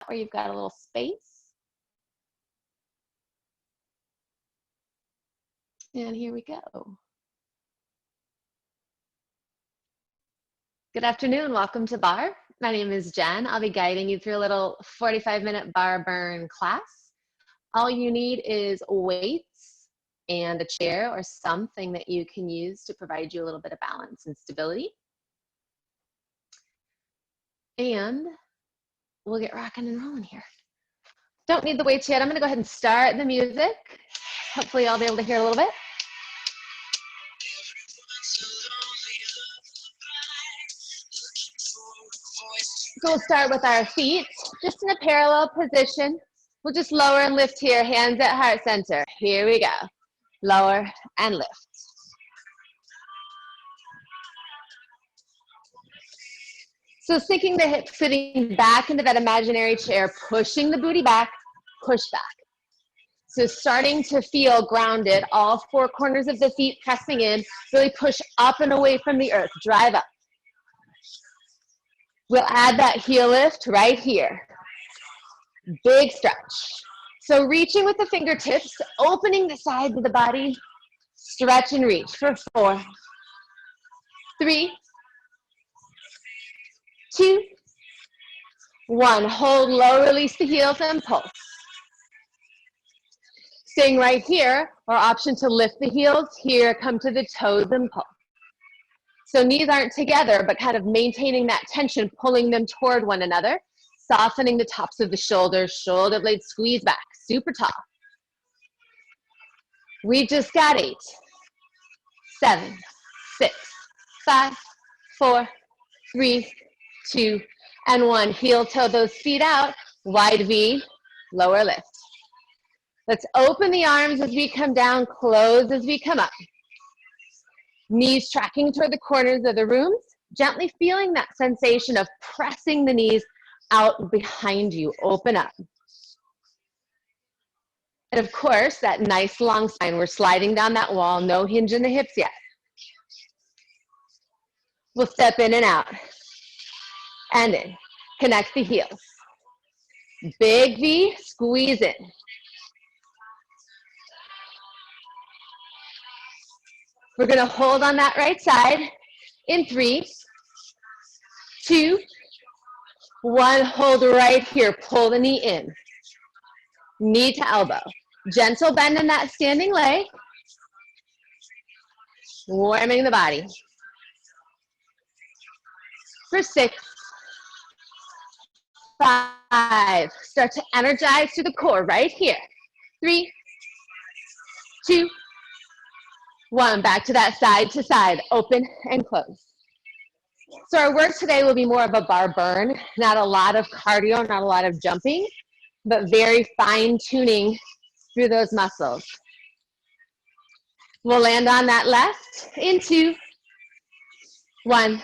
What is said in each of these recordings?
where you've got a little space. And here we go. Good afternoon, welcome to Barre. My name is Jen. I'll be guiding you through a little 45-minute bar burn class. All you need is weights and a chair or something that you can use to provide you a little bit of balance and stability. And we'll get rocking and rolling here. Don't need the weights yet. I'm gonna go ahead and start the music. Hopefully I'll be able to hear a little bit. So we'll start with our feet, just in a parallel position. We'll just lower and lift here, hands at heart center. Here we go. Lower and lift. So sinking the hips, sitting back into that imaginary chair, pushing the booty back, push back. So starting to feel grounded, all four corners of the feet pressing in, really push up and away from the earth, drive up. We'll add that heel lift right here. Big stretch. So reaching with the fingertips, opening the sides of the body, stretch and reach for 4, 3, 2, 1. Hold low, release the heels and pulse. Staying right here, or option to lift the heels here, come to the toes and pull. So knees aren't together, but kind of maintaining that tension, pulling them toward one another, softening the tops of the shoulders, shoulder blades squeeze back, super tall. We've just got 8, 7, 6, 5, 4, 3, 2, and 1. Heel toe those feet out, wide V, lower lift. Let's open the arms as we come down, close as we come up. Knees tracking toward the corners of the rooms, gently feeling that sensation of pressing the knees out behind you, open up. And of course, that nice long spine, we're sliding down that wall, no hinge in the hips yet. We'll step in and out, and in, connect the heels. Big V, squeeze in. We're gonna hold on that right side in 3, 2, 1. Hold right here, pull the knee in. Knee to elbow. Gentle bend in that standing leg. Warming the body. For 6, 5. Start to energize through the core right here. 3, 2, 1. Back to that side to side, open and close. So our work today will be more of a bar burn, not a lot of cardio, not a lot of jumping, but very fine tuning through those muscles. We'll land on that left in 2, 1.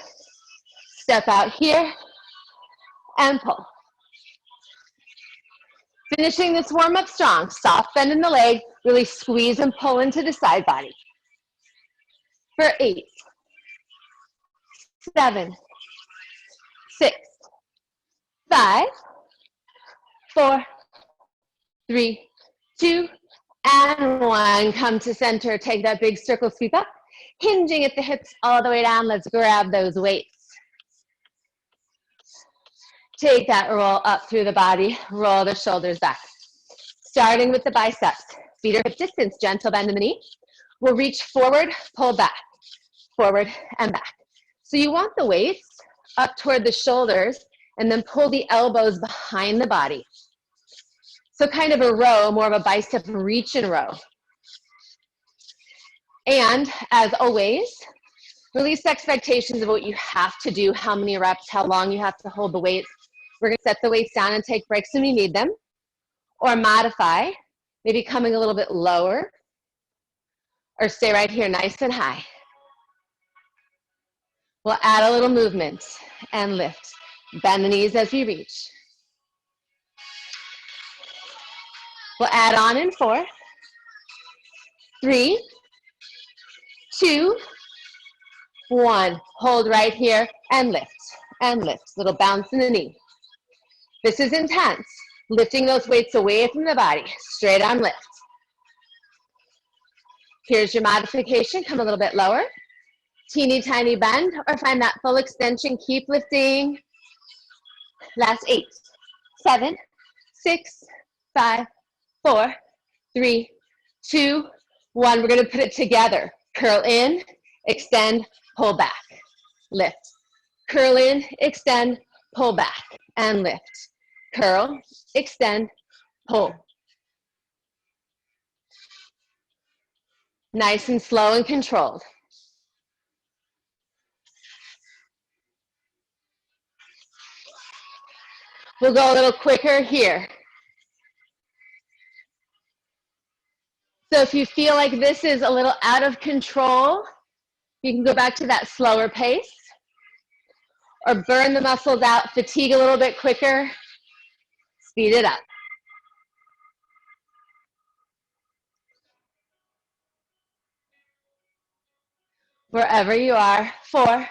Step out here and pull. Finishing this warm up strong, soft bend in the leg, really squeeze and pull into the side body. For 8, 7, 6, 5, 4, 3, 2, and 1. Come to center, take that big circle sweep up, hinging at the hips all the way down. Let's grab those weights. Take that roll up through the body, roll the shoulders back. Starting with the biceps, feet are hip distance, gentle bend in the knee. We'll reach forward, pull back, forward and back. So you want the weights up toward the shoulders and then pull the elbows behind the body. So kind of a row, more of a bicep reach and row. And as always, release expectations of what you have to do, how many reps, how long you have to hold the weights. We're gonna set the weights down and take breaks when you need them, or modify, maybe coming a little bit lower, or stay right here nice and high. We'll add a little movement and lift. Bend the knees as we reach. We'll add on in 4, 3, 2, 1. Hold right here and lift, little bounce in the knee. This is intense. Lifting those weights away from the body. Straight arm lift. Here's your modification. Come a little bit lower. Teeny tiny bend, or find that full extension. Keep lifting. Last 8, 7, 6, 5, 4, 3, 2, 1. We're going to put it together. Curl in, extend, pull back, lift. Curl in, extend, pull back, and lift. Curl, extend, pull. Nice and slow and controlled. We'll go a little quicker here. So if you feel like this is a little out of control, you can go back to that slower pace or burn the muscles out, fatigue a little bit quicker, speed it up. Wherever you are, 4,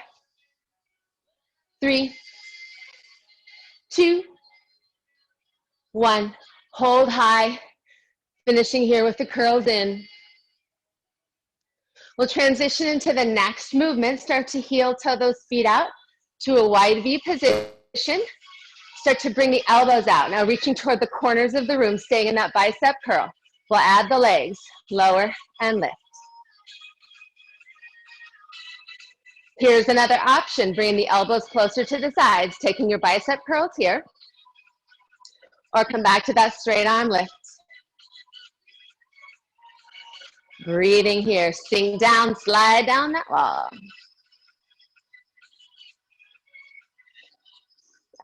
3, 2, 1. Hold high, finishing here with the curls in. We'll transition into the next movement. Start to heel toe those feet out to a wide V position. Start to bring the elbows out. Now reaching toward the corners of the room, staying in that bicep curl. We'll add the legs, lower and lift. Here's another option, bringing the elbows closer to the sides, taking your bicep curls here, or come back to that straight arm lift. Breathing here, sink down, slide down that wall.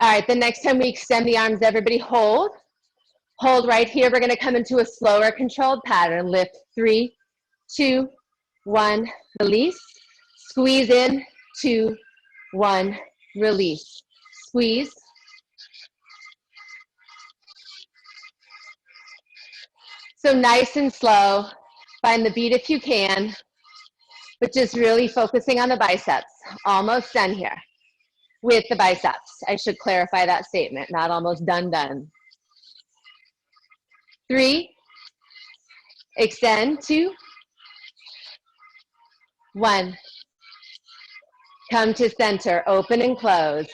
All right, the next time we extend the arms, everybody hold. Hold right here. We're gonna come into a slower controlled pattern. Lift, 3, 2, 1, release. Squeeze in, 2, 1, release. Squeeze. So nice and slow. Find the beat if you can, but just really focusing on the biceps. Almost done here with the biceps. I should clarify that statement, not almost done. 3, extend, 2, 1. Come to center, open and close.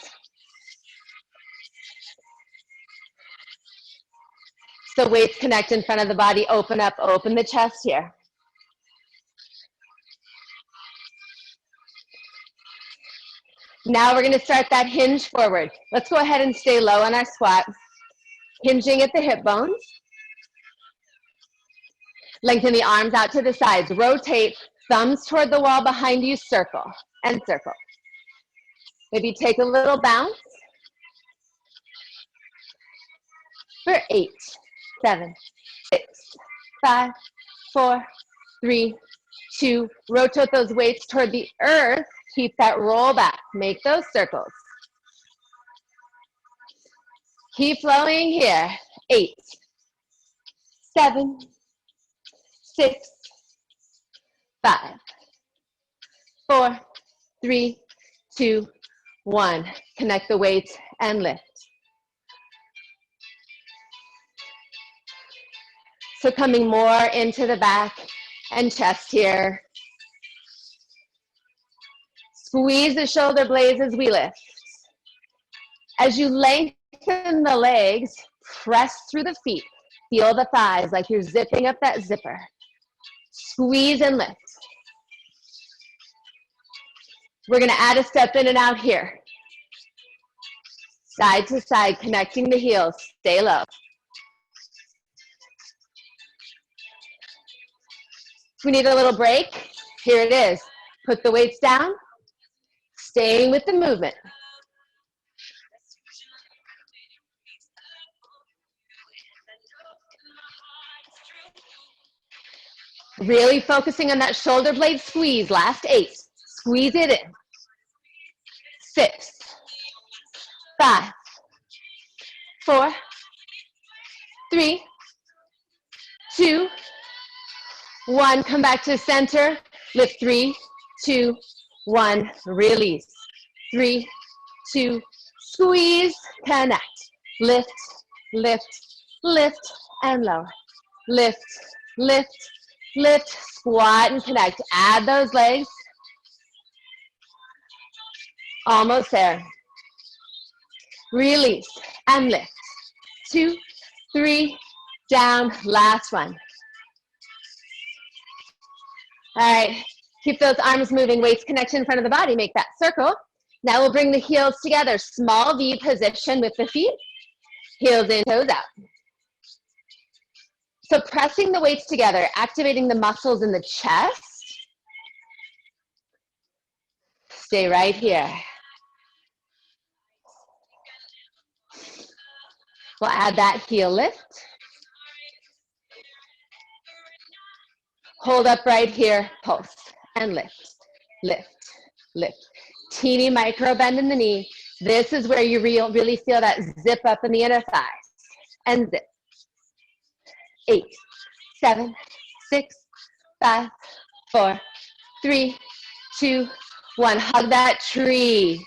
So weights connect in front of the body, open up, open the chest here. Now we're gonna start that hinge forward. Let's go ahead and stay low on our squat. Hinging at the hip bones. Lengthen the arms out to the sides. Rotate, thumbs toward the wall behind you, circle and circle. Maybe take a little bounce. For 8, 7, 6, 5, 4, 3, 2. Rotate those weights toward the earth. Keep that roll back. Make those circles. Keep flowing here. 8, 7, 6, 5, 4, 3, 2, 1. Connect the weights and lift. So coming more into the back and chest here. Squeeze the shoulder blades as we lift. As you lengthen the legs, press through the feet. Feel the thighs like you're zipping up that zipper. Squeeze and lift. We're gonna add a step in and out here. Side to side, connecting the heels. Stay low. If we need a little break, here it is. Put the weights down, staying with the movement. Really focusing on that shoulder blade squeeze. Last 8. Squeeze it in. 6, 5, 4, 3, 2, 1. Come back to center. Lift. 3, 2, 1. Release. 3, 2. Squeeze. Connect. Lift, lift, lift, and lower. Lift, lift, lift, squat and connect. Add those legs. Almost there. Release and lift. 2, 3, down, last one. All right, keep those arms moving, weights connected in front of the body, make that circle. Now we'll bring the heels together, small V position with the feet, heels in, toes out. So pressing the weights together, activating the muscles in the chest. Stay right here. We'll add that heel lift. Hold up right here, pulse, and lift, lift, lift. Teeny micro bend in the knee. This is where you really feel that zip up in the inner thighs. And zip. 8, 7, 6, 5, 4, 3, 2, 1. Hug that tree.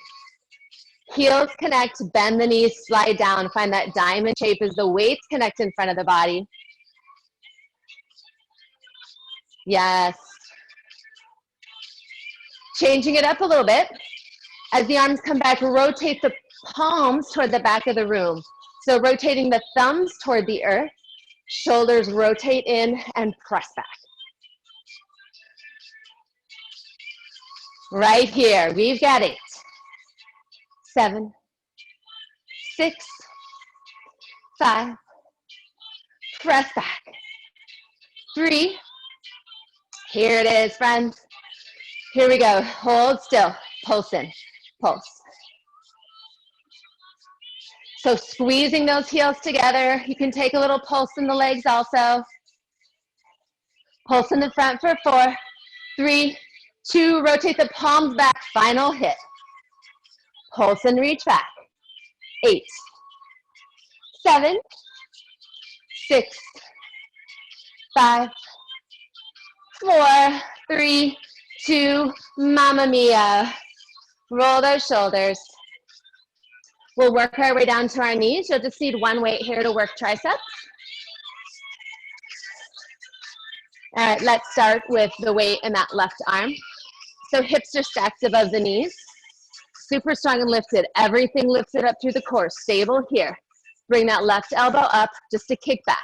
Heels connect, bend the knees, slide down. Find that diamond shape as the weights connect in front of the body. Yes. Changing it up a little bit. As the arms come back, rotate the palms toward the back of the room. So rotating the thumbs toward the earth, shoulders rotate in and press back. Right here, we've got 8, 7, 6, 5, press back. 3, here it is, friends. Here we go, hold still, pulse in, pulse. So squeezing those heels together. You can take a little pulse in the legs also. Pulse in the front for 4, 3, 2, rotate the palms back, final hit. Pulse and reach back. 8, 7, 6, 5, 4, 3, 2, Mamma Mia. Roll those shoulders. We'll work our way down to our knees. You'll just need one weight here to work triceps. All right, let's start with the weight in that left arm. So hips are stacked above the knees. Super strong and lifted. Everything lifted up through the core. Stable here. Bring that left elbow up just to kick back.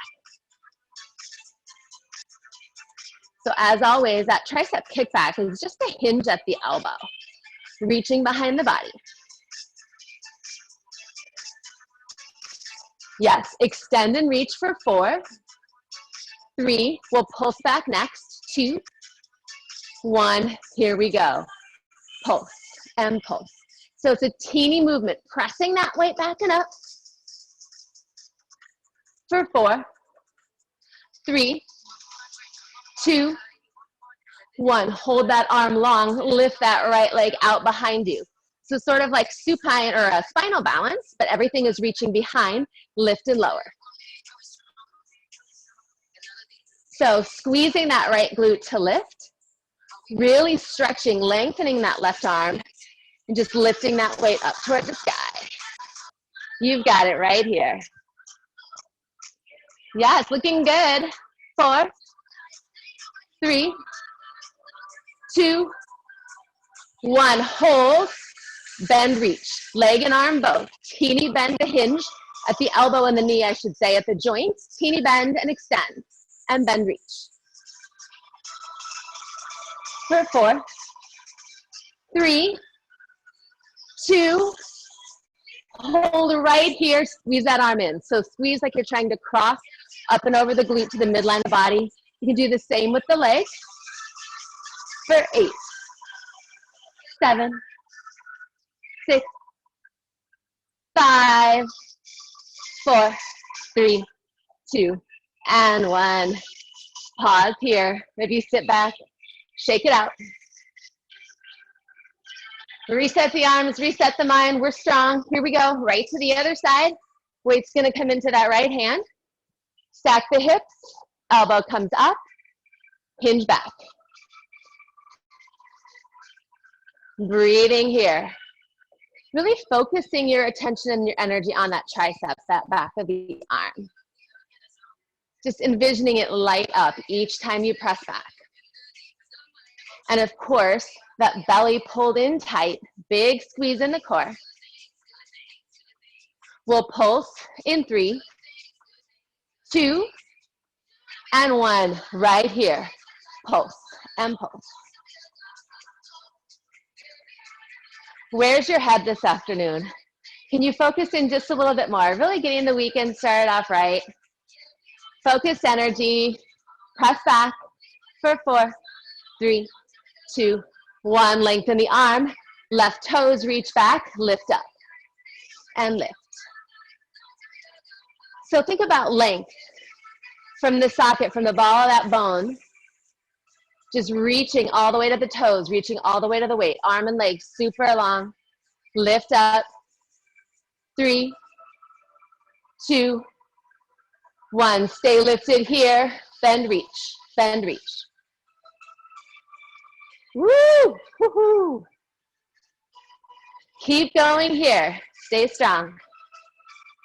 So as always, that tricep kickback is just a hinge at the elbow. Reaching behind the body. Yes, extend and reach for 4. 3, we'll pulse back next. 2, 1, here we go. Pulse and pulse. So it's a teeny movement, pressing that weight back and up. For 4, 3, 2, 1. Hold that arm long, lift that right leg out behind you. So sort of like supine or a spinal balance, but everything is reaching behind, lift and lower. So squeezing that right glute to lift, really stretching, lengthening that left arm, and just lifting that weight up toward the sky. You've got it right here. Yes, looking good. 4, 3, 2, 1. Hold, bend, reach. Leg and arm both. Teeny bend to hinge at the elbow and the knee, I should say, at the joints. Teeny bend and extend. And bend, reach. For 4, 3, 2, hold right here, squeeze that arm in. So squeeze like you're trying to cross up and over the glute to the midline of the body. You can do the same with the legs. For 8, 7, 6, 5, 4, 3, 2, and 1. Pause here. Maybe sit back, shake it out. Reset the arms, reset the mind. We're strong. Here we go. Right to the other side. Weight's going to come into that right hand. Stack the hips. Elbow comes up. Hinge back. Breathing here. really focusing your attention and your energy on that triceps, that back of the arm. Just envisioning it light up each time you press back. And of course, that belly pulled in tight, big squeeze in the core. We'll pulse in 3, 2, and 1, right here. Pulse and pulse. Where's your head this afternoon? Can you focus in just a little bit more? Really getting the weekend started off right. Focus energy, press back for 4, 3, 2, 1. Lengthen the arm, left toes reach back, lift up, and lift. So think about length from the socket, from the ball of that bone, just reaching all the way to the toes, reaching all the way to the weight, arm and leg super long, lift up, 3, 2, 1. Stay lifted here, bend, reach, bend, reach. Woo! Woohoo! Keep going here. Stay strong.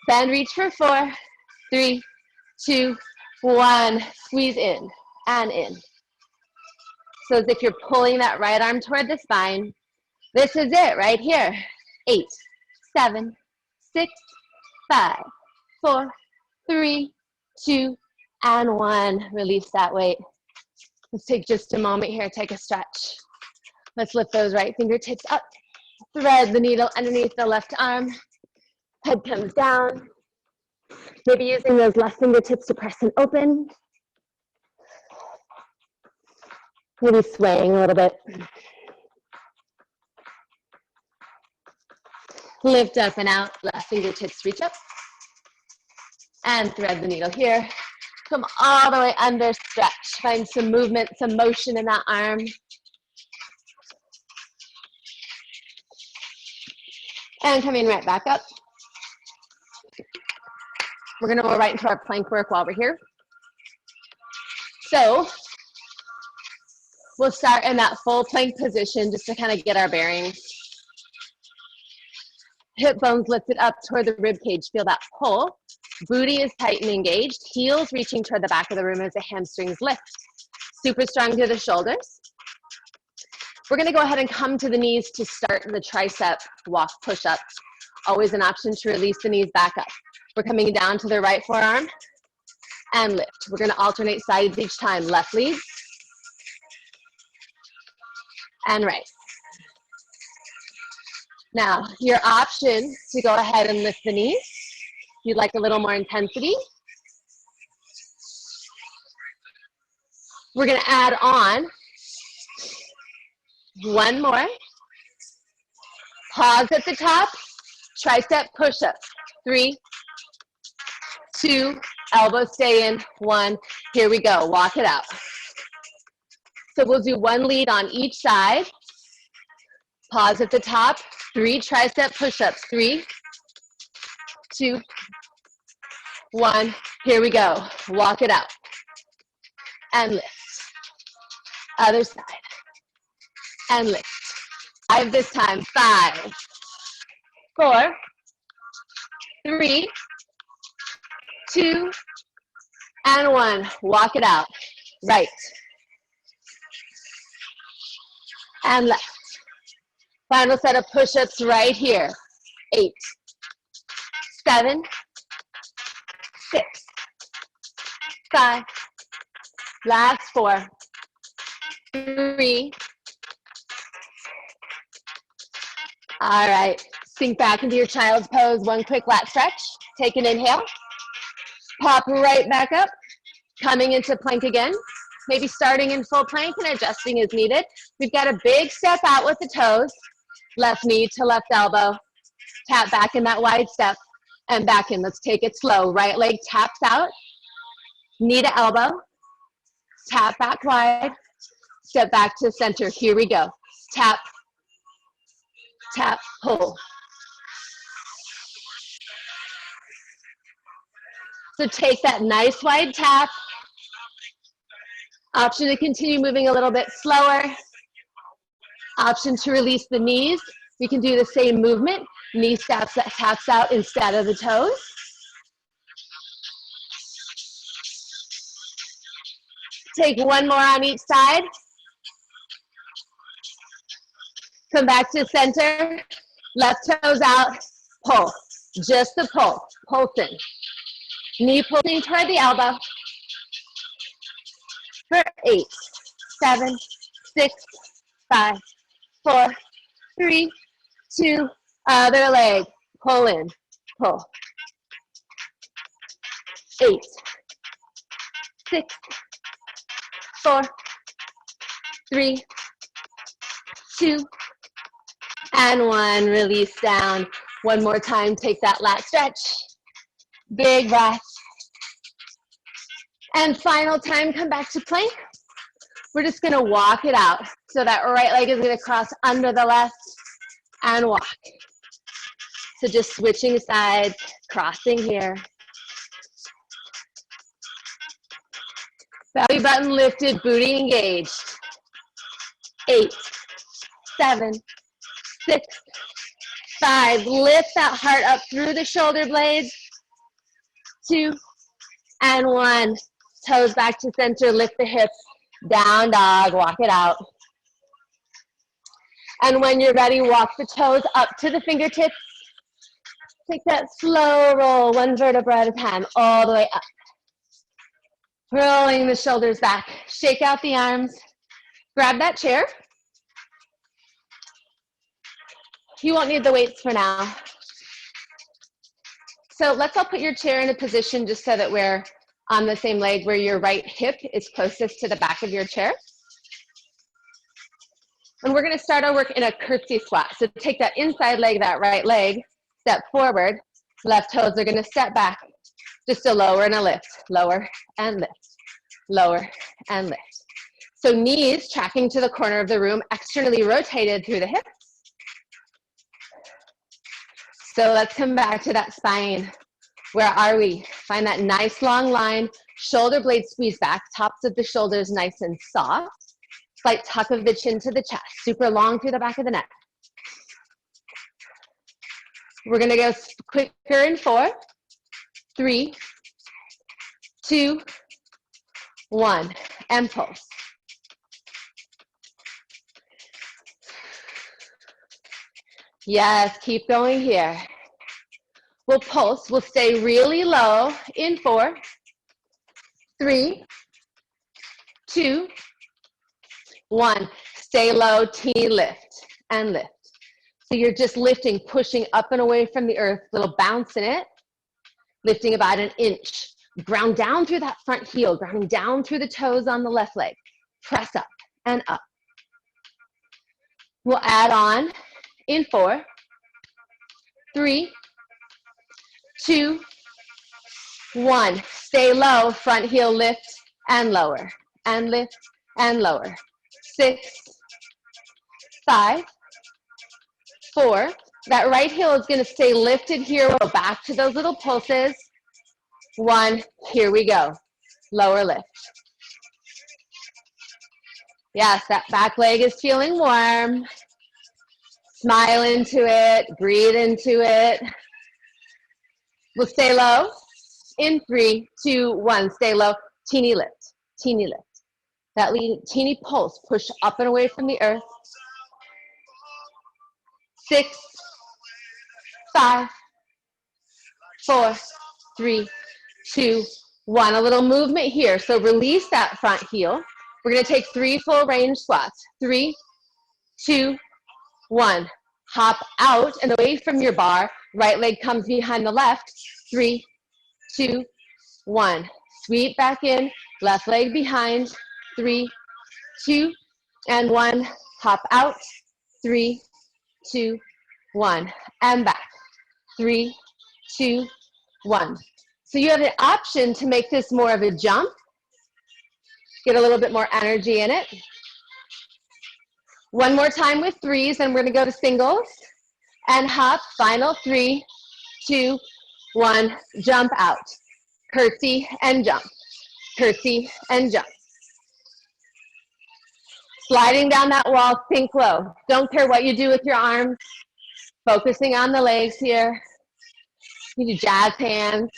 Bend, reach for 4, 3, 2, 1. Squeeze in and in. So as if you're pulling that right arm toward the spine. This is it right here. 8, 7, 6, 5, 4, 3, 2, and 1. Release that weight. Let's take just a moment here, take a stretch. Let's lift those right fingertips up. Thread the needle underneath the left arm. Head comes down. Maybe using those left fingertips to press and open. Maybe swaying a little bit. Lift up and out, left fingertips reach up. And thread the needle here. Come all the way under, stretch. Find some movement, some motion in that arm. And coming right back up. We're gonna go right into our plank work while we're here. So we'll start in that full plank position just to kind of get our bearings. Hip bones lifted up toward the rib cage. Feel that pull. Booty is tight and engaged. Heels reaching toward the back of the room as the hamstrings lift. Super strong to the shoulders. We're gonna go ahead and come to the knees to start the tricep walk push-up. Always an option to release the knees back up. We're coming down to the right forearm and lift. We're gonna alternate sides each time. Left lead and right. Now, your option to go ahead and lift the knees. If you'd like a little more intensity. We're gonna add on one more. Pause at the top, tricep push-up. 3, 2, elbows stay in, 1. Here we go, walk it out. So we'll do one lead on each side. Pause at the top, 3 tricep push-ups. 3, 2, 1. Here we go, walk it out. And lift. Other side. And lift. 5 this time. 5, 4, 3, 2, and 1. Walk it out. Right. And left. Final set of push-ups right here. 8, 7, 6, 5, last 4, 3. All right, sink back into your child's pose. One quick lat stretch. Take an inhale. Pop right back up. Coming into plank again. Maybe starting in full plank and adjusting as needed. We've got a big step out with the toes. Left knee to left elbow. Tap back in that wide step and back in. Let's take it slow. Right leg taps out. Knee to elbow. Tap back wide. Step back to center. Here we go. Tap, tap, pull. So take that nice wide tap. Option to continue moving a little bit slower. Option to release the knees. We can do the same movement, Knee taps out instead of the toes. Take one more on each side. Come back to center. Left toes out. Pull. Just the pull. Pulsing. Knee pulsing toward the elbow. For 8, 7, 6, 5, 4, 3, 2, other leg. Pull in. Pull. 8, 6, 4, 3, 2, and 1. Release down. One more time. Take that lat stretch. Big breath. And final time, come back to plank. We're just gonna walk it out. So that right leg is gonna cross under the left and walk. So just switching sides, crossing here. Belly button lifted, booty engaged. 8, 7, 6, 5. Lift that heart up through the shoulder blades. 2, and 1. Toes back to center, lift the hips. Down dog, walk it out. And when you're ready, walk the toes up to the fingertips. Take that slow roll, one vertebra at a time, all the way up. Rolling the shoulders back. Shake out the arms. Grab that chair. You won't need the weights for now. So let's all put your chair in a position just so that we're on the same leg where your right hip is closest to the back of your chair. And we're gonna start our work in a curtsy squat. So take that inside leg, that right leg, step forward, left toes are gonna step back, just a lower and a lift, lower and lift, lower and lift. So knees tracking to the corner of the room, externally rotated through the hips. So let's come back to that spine. Where are we? Find that nice long line, shoulder blades squeeze back, tops of the shoulders nice and soft. Slight tuck of the chin to the chest, super long through the back of the neck. We're gonna go quicker in 4, 3, 2, 1, and pulse. Yes, keep going here. We'll pulse, we'll stay really low in 4, 3, 2, 1. Stay low, teeny lift and lift. So you're just lifting, pushing up and away from the earth, little bounce in it, lifting about an inch. Ground down through that front heel, grounding down through the toes on the left leg. Press up and up. We'll add on in 4, 3, 2, 1. Stay low, front heel lift and lower, and lift and lower. 6, 5, 4. That right heel is gonna stay lifted here. We'll go back to those little pulses. 1, here we go. Lower lift. Yes, that back leg is feeling warm. Smile into it, breathe into it. We'll stay low. In 3, 2, 1, stay low. Teeny lift, teeny lift. That teeny pulse, push up and away from the earth. 6, 5, 4, 3, 2, 1. A little movement here. So release that front heel. We're gonna take 3 full range squats. 3, 2, 1. Hop out and away from your bar. Right leg comes behind the left. 3, 2, 1. Sweep back in, left leg behind. 3, 2, and 1. Hop out. 3, 2, 1. And back. 3, 2, 1. So you have an option to make this more of a jump. Get a little bit more energy in it. One more time with 3s, and we're gonna go to singles. And hop, final 3, 2, 1, jump out. Curtsy and jump. Curtsy and jump. Sliding down that wall, sink low. Don't care what you do with your arms. Focusing on the legs here. You do jazz hands.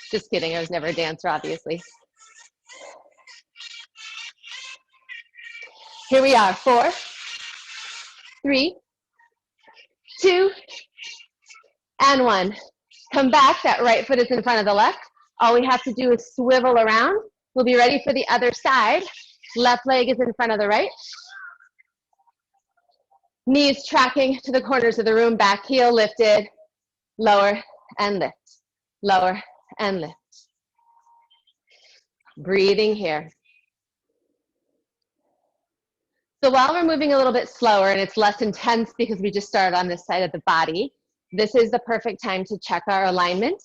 Just kidding, I was never a dancer, obviously. Here we are, 4, 3, 2, and 1. Come back, that right foot is in front of the left. All we have to do is swivel around. We'll be ready for the other side. Left leg is in front of the right. Knees tracking to the corners of the room, back heel lifted, lower and lift, lower and lift. Breathing here. So while we're moving a little bit slower and it's less intense because we just started on this side of the body, this is the perfect time to check our alignment.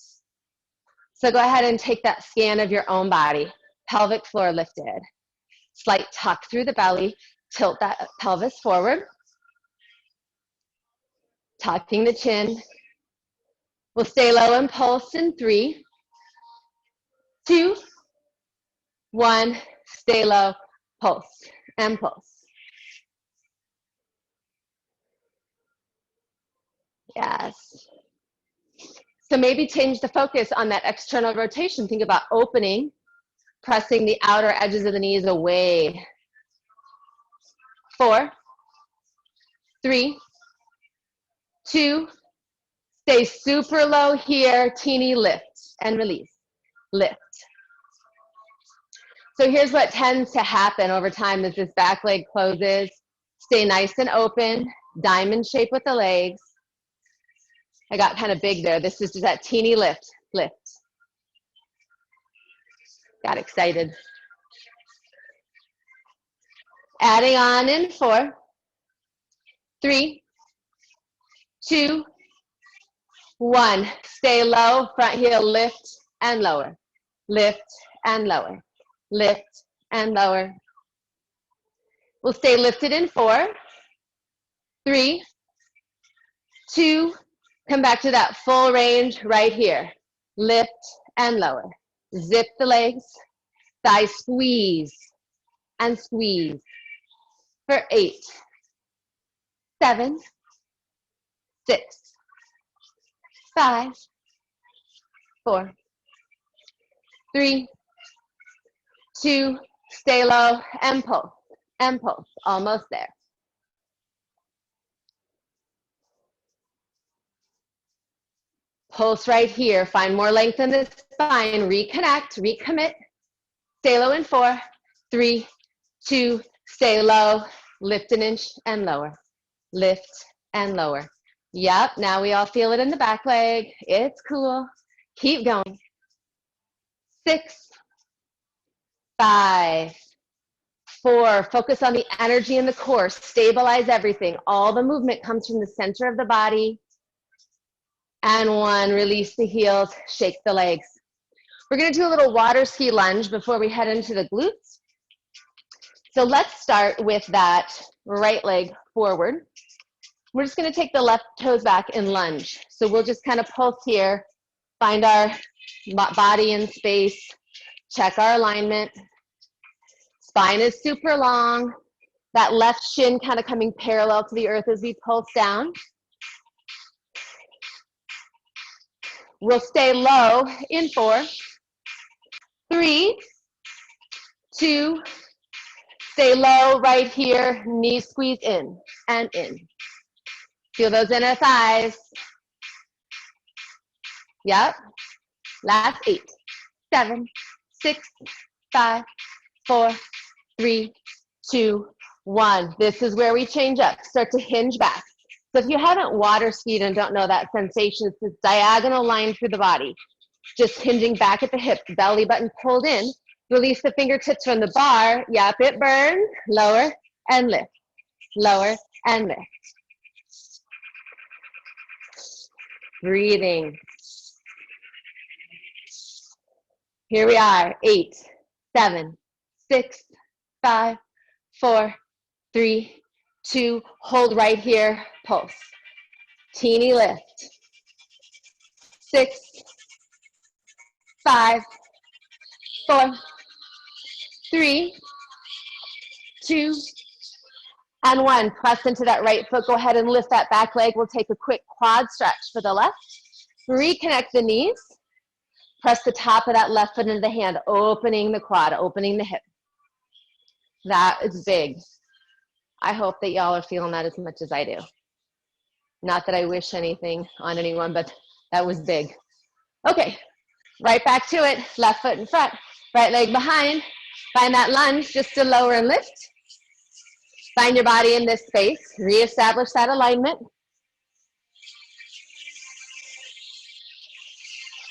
So go ahead and take that scan of your own body. Pelvic floor lifted. Slight tuck through the belly. Tilt that pelvis forward. Tucking the chin. We'll stay low and pulse in 3, 2, 1. Stay low, pulse, and pulse. Yes. So maybe change the focus on that external rotation. Think about opening, pressing the outer edges of the knees away. 4, 3, 2, stay super low here, teeny lift and release, lift. So here's what tends to happen over time as this back leg closes. Stay nice and open, diamond shape with the legs. I got kind of big there. This is just that teeny lift, lift. Got excited. Adding on in 4, 3, 2, 1. Stay low, front heel lift and lower, lift and lower, lift and lower. We'll stay lifted in 4, 3, 2, come back to that full range right here. Lift and lower. Zip the legs, thighs squeeze and squeeze for 8, 7, 6, 5, 4, 3, 2, stay low and pulse, almost there. Pulse right here, find more length in the spine, reconnect, recommit, stay low in 4, 3, 2, stay low, lift an inch and lower, lift and lower. Yep, now we all feel it in the back leg, it's cool, keep going. 6, 5, 4, focus on the energy in the core, stabilize everything. All the movement comes from the center of the body. And 1, release the heels, shake the legs. We're gonna do a little water ski lunge before we head into the glutes. So let's start with that right leg forward. We're just gonna take the left toes back and lunge. So we'll just kind of pulse here, find our body in space, check our alignment. Spine is super long. That left shin kind of coming parallel to the earth as we pulse down. We'll stay low in 4, 3, 2, stay low right here, knees squeeze in and in. Feel those inner thighs. Yep. Last 8, 7, 6, 5, 4, 3, 2, 1. This is where we change up. Start to hinge back. So if you haven't water skied and don't know that sensation, it's this diagonal line through the body. Just hinging back at the hips, belly button pulled in. Release the fingertips from the bar. Yep, it burns. Lower and lift. Lower and lift. Breathing. Here we are. 8, 7, 6, 5, 4, 3, 2. Hold right here. Pulse. Teeny lift. 6, 5, 4, 3, 2, and 1. Press into that right foot. Go ahead and lift that back leg. We'll take a quick quad stretch for the left. Reconnect the knees. Press the top of that left foot into the hand, opening the quad, opening the hip. That is big. I hope that y'all are feeling that as much as I do. Not that I wish anything on anyone, but that was big. Okay, right back to it. Left foot in front, right leg behind. Find that lunge just to lower and lift. Find your body in this space. Reestablish that alignment.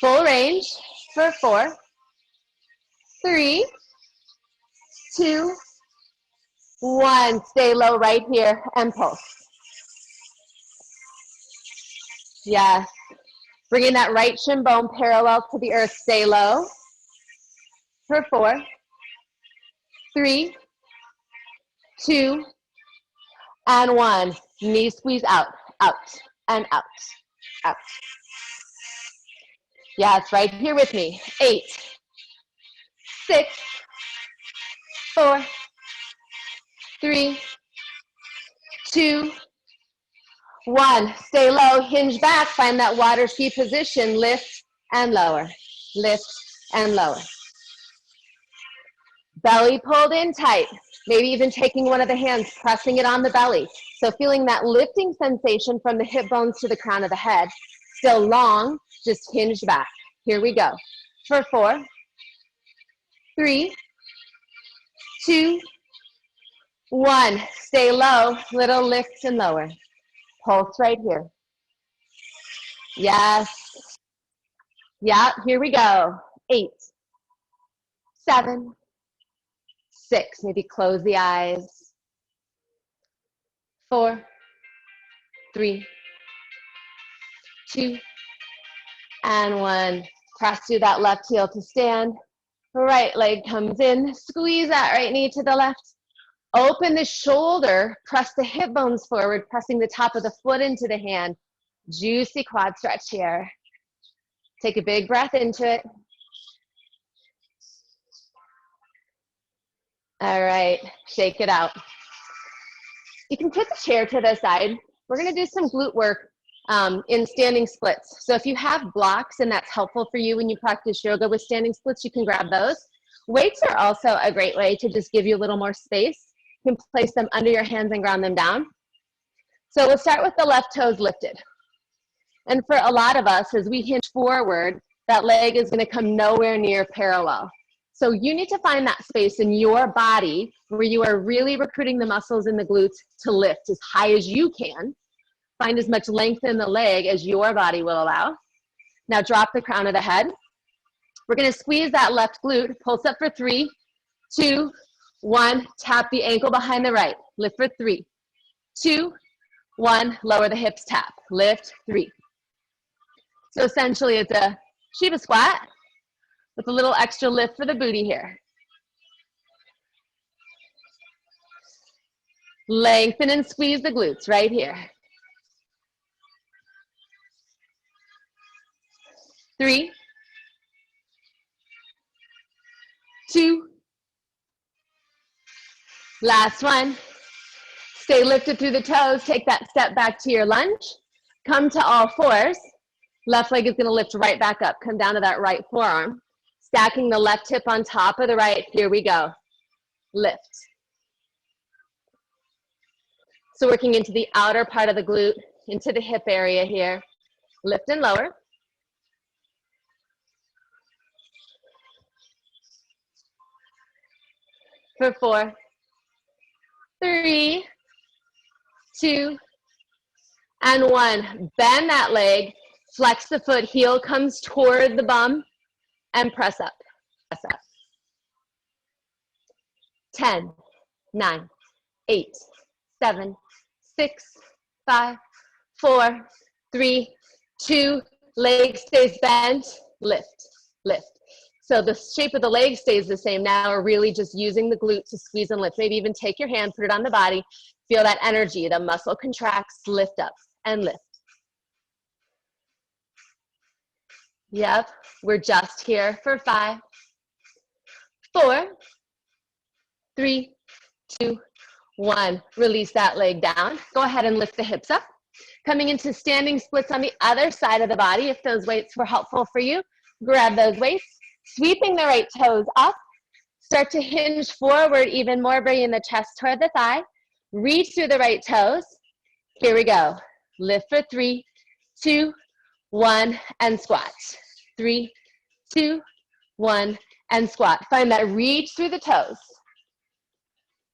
Full range for 4, 3, 2, 1. Stay low right here and pulse. Yes. Bringing that right shin bone parallel to the earth. Stay low for 4, 3, 2, and 1. Knee squeeze out, out, and out, out. Yes, right here with me. 8, 6, 4, 3, 2, 1. Stay low, hinge back, find that water ski position. Lift and lower, lift and lower. Belly pulled in tight. Maybe even taking one of the hands, pressing it on the belly. So feeling that lifting sensation from the hip bones to the crown of the head. Still long, just hinge back. Here we go. For 4, 3, 2, 1. Stay low, little lift and lower. Pulse right here. Yes. Yeah, here we go. 8, 7, 6. Maybe close the eyes. 4, 3, 2, and 1. Press through that left heel to stand. Right leg comes in. Squeeze that right knee to the left. Open the shoulder. Press the hip bones forward, pressing the top of the foot into the hand. Juicy quad stretch here. Take a big breath into it. All right, shake it out. You can put the chair to the side. We're gonna do some glute work in standing splits. So if you have blocks and that's helpful for you when you practice yoga with standing splits, you can grab those. Weights are also a great way to just give you a little more space. You can place them under your hands and ground them down. So we'll start with the left toes lifted. And for a lot of us, as we hinge forward, that leg is gonna come nowhere near parallel. So you need to find that space in your body where you are really recruiting the muscles in the glutes to lift as high as you can. Find as much length in the leg as your body will allow. Now drop the crown of the head. We're gonna squeeze that left glute, pulse up for 3, 2, 1. Tap the ankle behind the right. Lift for 3, 2, 1. Lower the hips, tap. Lift, 3. So essentially it's a Shiva squat with a little extra lift for the booty here. Lengthen and squeeze the glutes right here. 3, 2, last one. Stay lifted through the toes. Take that step back to your lunge. Come to all fours. Left leg is gonna lift right back up. Come down to that right forearm. Stacking the left hip on top of the right. Here we go. Lift. So working into the outer part of the glute, into the hip area here. Lift and lower. For 4, 3, 2, and 1. Bend that leg, flex the foot, heel comes toward the bum, and press up, press up. 10, 9, 8, 7, 6, 5, 4, 3, 2, leg stays bent, lift, lift. So the shape of the leg stays the same. Now we're really just using the glute to squeeze and lift. Maybe even take your hand, put it on the body, feel that energy. The muscle contracts, lift up and lift. Yep, we're just here for 5, 4, 3, 2, 1. Release that leg down. Go ahead and lift the hips up. Coming into standing splits on the other side of the body. If those weights were helpful for you, grab those weights. Sweeping the right toes up. Start to hinge forward even more, bringing the chest toward the thigh. Reach through the right toes. Here we go. Lift for 3, 2, 1, and squat. 3, 2, 1, and squat. Find that reach through the toes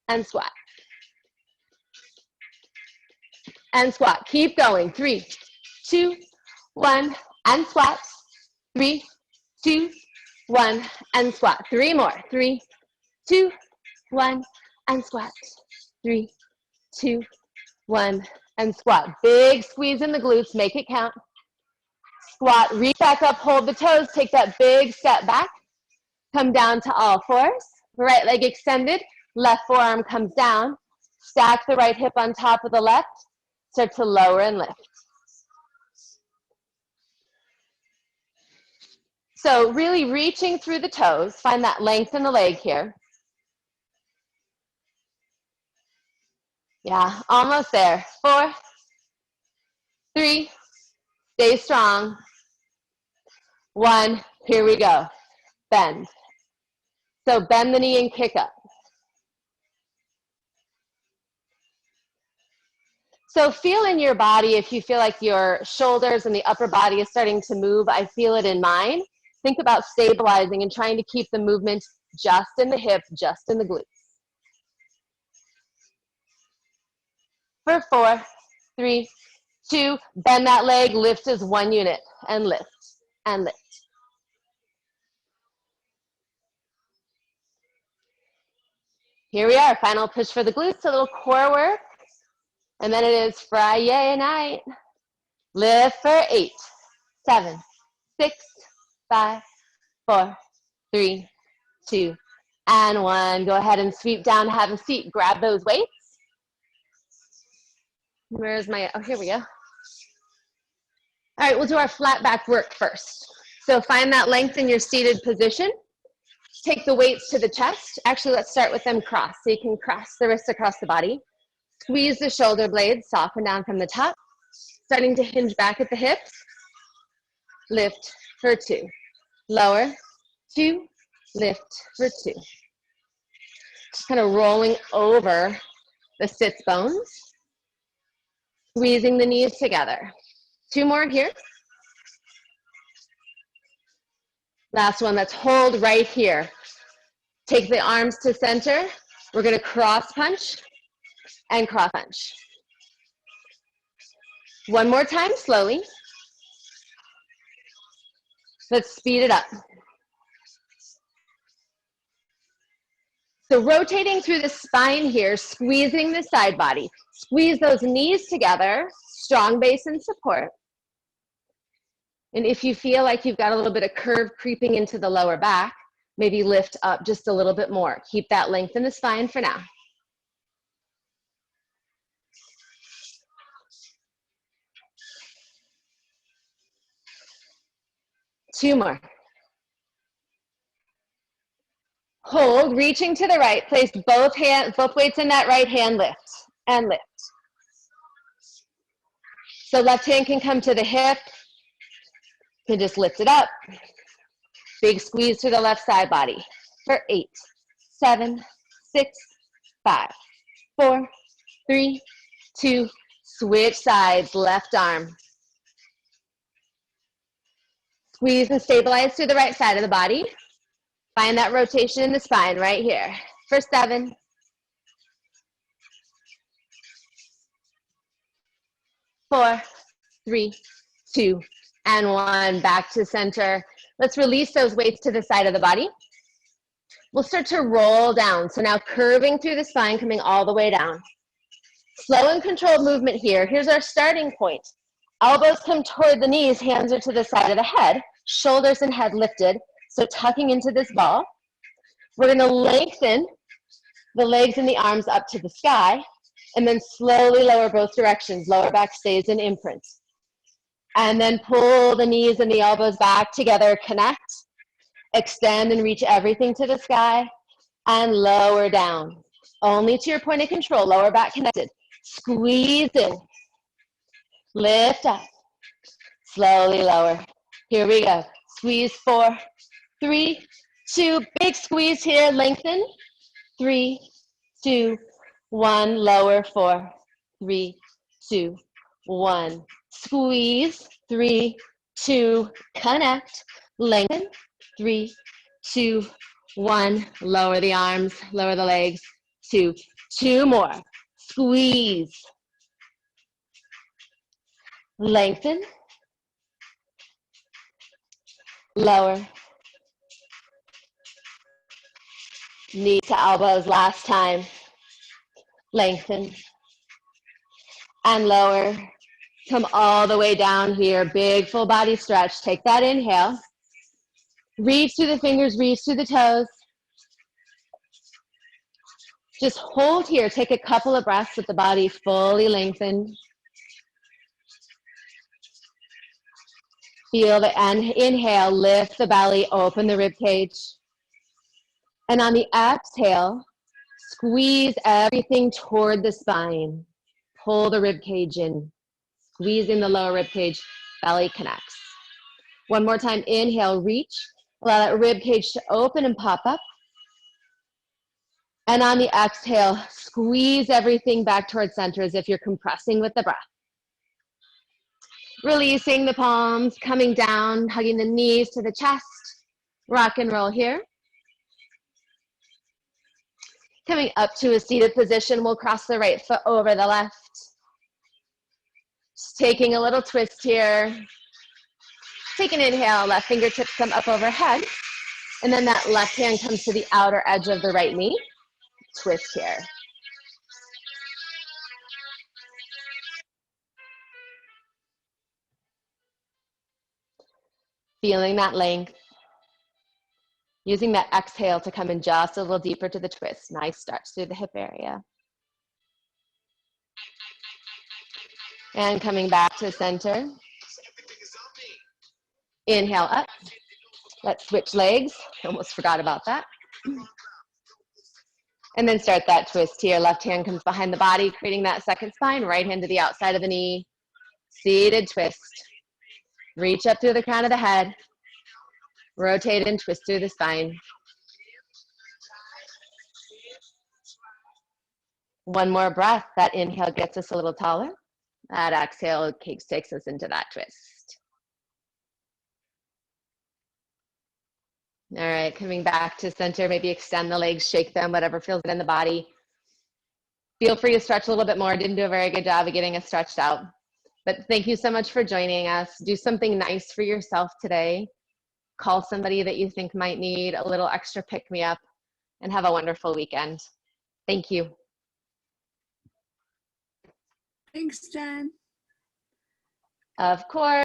and squat. And squat. Keep going. 3, 2, 1, and squat. 3, 2, 1, and squat. 3 more. 3, 2, 1, and squat. 3, 2, 1, and squat. Big squeeze in the glutes. Make it count. Squat. Reach back up. Hold the toes. Take that big step back. Come down to all fours. Right leg extended. Left forearm comes down. Stack the right hip on top of the left. Start to lower and lift. So really reaching through the toes. Find that length in the leg here. Yeah, almost there. 4, 3, stay strong. 1, here we go. Bend. So bend the knee and kick up. So feel in your body if you feel like your shoulders and the upper body is starting to move. I feel it in mine. Think about stabilizing and trying to keep the movement just in the hip, just in the glutes. For 4, 3, 2, bend that leg, lift as one unit, and lift, and lift. Here we are, final push for the glutes, a little core work. And then it is Friday night. Lift for 8, 7, 6, 5, 4, 3, 2, and 1. Go ahead and sweep down, have a seat, grab those weights. Where's my, oh, here we go. All right, we'll do our flat back work first. So find that length in your seated position. Take the weights to the chest. Actually, let's start with them crossed. So you can cross the wrists across the body. Squeeze the shoulder blades, soften down from the top. Starting to hinge back at the hips. Lift for 2. Lower, 2, lift for 2. Just kind of rolling over the sits bones. Squeezing the knees together. 2 more here. Last one, let's hold right here. Take the arms to center. We're gonna cross punch and cross punch. One more time, slowly. Let's speed it up. So rotating through the spine here, squeezing the side body. Squeeze those knees together, strong base and support. And if you feel like you've got a little bit of curve creeping into the lower back, maybe lift up just a little bit more. Keep that length in the spine for now. Two more. Hold, reaching to the right. Place both weights in that right hand, lift and lift. So left hand can come to the hip. You can just lift it up. Big squeeze to the left side body. For 8, 7, 6, 5, 4, 3, 2, switch sides, left arm. Squeeze and stabilize to the right side of the body. Find that rotation in the spine right here. For 7, 4, 3, 2, and 1. Back to center. Let's release those weights to the side of the body. We'll start to roll down. So now curving through the spine, coming all the way down. Slow and controlled movement here. Here's our starting point. Elbows come toward the knees, hands are to the side of the head, shoulders and head lifted. So tucking into this ball. We're gonna lengthen the legs and the arms up to the sky, and then slowly lower both directions. Lower back stays in imprint. And then pull the knees and the elbows back together, connect, extend and reach everything to the sky, and lower down. only to your point of control, lower back connected. Squeeze in, lift up, slowly lower. Here we go. Squeeze 4, 3, 2, big squeeze here, lengthen. 3, 2, 1, lower. 4, 3, 2, 1. Squeeze. 3, 2, connect, lengthen. 3, 2, 1, lower the arms, lower the legs. 2, 2 more. Squeeze. Lengthen. Lower. Knee to elbows last time. Lengthen. And lower. Come all the way down here. Big full body stretch. Take that inhale. Reach through the fingers, reach through the toes. Just hold here. Take a couple of breaths with the body fully lengthened. Feel the inhale, lift the belly, open the rib cage. And on the exhale, squeeze everything toward the spine. Pull the rib cage in. Squeezing the lower rib cage, belly connects. One more time, inhale, reach. Allow that rib cage to open and pop up. And on the exhale, squeeze everything back towards center as if you're compressing with the breath. Releasing the palms, coming down, hugging the knees to the chest. Rock and roll here. Coming up to a seated position, we'll cross the right foot over the left. Just taking a little twist here. Take an inhale, left fingertips come up overhead. And then that left hand comes to the outer edge of the right knee. Twist here. Feeling that length. Using that exhale to come in just a little deeper to the twist. Nice stretch through the hip area. And coming back to center. Inhale up. Let's switch legs. Almost forgot about that. And then start that twist here. Left hand comes behind the body, creating that second spine. Right hand to the outside of the knee. Seated twist. Reach up through the crown of the head. Rotate and twist through the spine. One more breath. That inhale gets us a little taller. That exhale takes us into that twist. All right, coming back to center, maybe extend the legs, shake them, whatever feels good in the body. Feel free to stretch a little bit more. Didn't do a very good job of getting us stretched out. But thank you so much for joining us. Do something nice for yourself today. Call somebody that you think might need a little extra pick-me-up, and have a wonderful weekend. Thank you. Thanks, Jen. Of course.